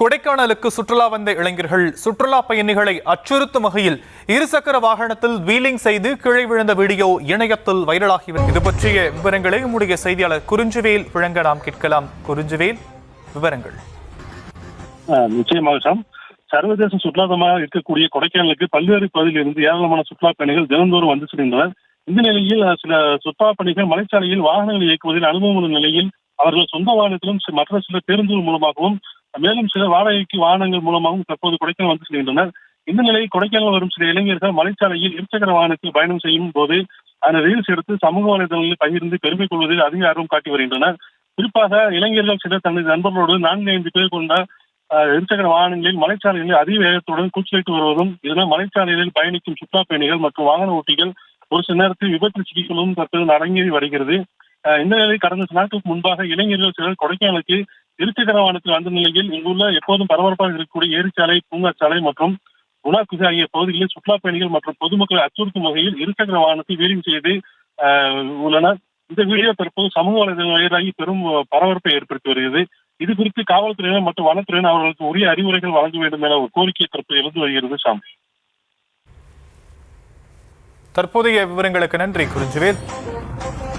கொடைக்கானலுக்கு சுற்றுலா வந்த இளைஞர்கள் சுற்றுலா பயணிகளை அச்சுறுத்தும் வகையில் இருசக்கர வாகனத்தில் வீலிங் செய்து கீழே விழுந்த வீடியோ இணையத்தில் வைரலாகிவிட்டது. இது பற்றிய விவரங்களை நம்முடைய செய்தியாளர் குறிஞ்சுவேல் வழங்க நாம் கேட்கலாம். குறிஞ்சுவேல், விவரங்கள். நிச்சயமாக சாம். சர்வதேச சுற்றுலாதலமாக இருக்கக்கூடிய கொடைக்கானலுக்கு பல்வேறு பகுதியில் இருந்து ஏராளமான சுற்றுலா பயணிகள் தினந்தோறும் வந்து செல்கின்றனர். இந்த நிலையில் சில சுற்றுலா பயணிகள் மலைச்சாலையில் வாகனங்கள் இயக்குவதில் அனுபவம் உள்ள நிலையில் அவர்கள் சொந்த வாகனத்திலும் மற்ற சில பேருந்துகள் மூலமாகவும் மேலும் சில வாடகைக்கு வாகனங்கள் மூலமாகவும் தற்போது கொடைக்கானல் வந்து செல்கின்றனர். இந்த நிலையில் கொடைக்கானல் வரும் சில இளைஞர்கள் மலைச்சாலையில் இருசக்கர வாகனத்தில் பயணம் செய்யும் போது அந்த ரீல்ஸ் எடுத்து சமூக வலைதளங்களில் பகிர்ந்து பெருமை கொள்வதில் அதிக ஆர்வம் காட்டி வருகின்றனர். குறிப்பாக இளைஞர்கள் சிலர் தனது நண்பர்களோடு 4-5 பேர் கொண்ட இருசக்கர வாகனங்களில் மலைச்சாலைகளில் அதிக வேகத்துடன் கூச்சலிட்டு வருவதும், இதனால் மலைச்சாலைகளில் பயணிக்கும் சுற்றுலா பயணிகள் மற்றும் வாகன ஓட்டிகள் ஒரு சில நேரத்தில் விபத்தில் சிக்கிக்கொள்வதும் தற்போது அரங்கேறி வருகிறது. இந்த நிலையில் கடந்த சில நாட்களுக்கு முன்பாக இளைஞர்கள் சிலர் கொடைக்கானலுக்கு இருசக்கர வாகனத்தில் வந்த நிலையில் இங்குள்ள எப்போதும் பரபரப்பாக இருக்கக்கூடிய ஏரிச்சாலை, பூங்காச்சாலை மற்றும் குணாகுசி ஆகிய பகுதிகளில் சுற்றுலா பயணிகள் மற்றும் பொதுமக்களை அச்சுறுத்தும் வகையில் இருசக்கர வாகனத்தை வீலிங் செய்து உள்ளனர். இந்த வீடியோ தற்போது சமூக வலைதளங்களாகி பெரும் பரபரப்பை ஏற்படுத்தி வருகிறது. இது குறித்து காவல்துறையினர் மற்றும் வனத்துறையினர் அவர்களுக்கு உரிய அறிவுரைகள் வழங்க வேண்டும் என ஒரு கோரிக்கை தற்போது எழுந்து வருகிறது. சாம், தற்போதைய விவரங்களுக்கு நன்றி குறிஞ்சுவேல்.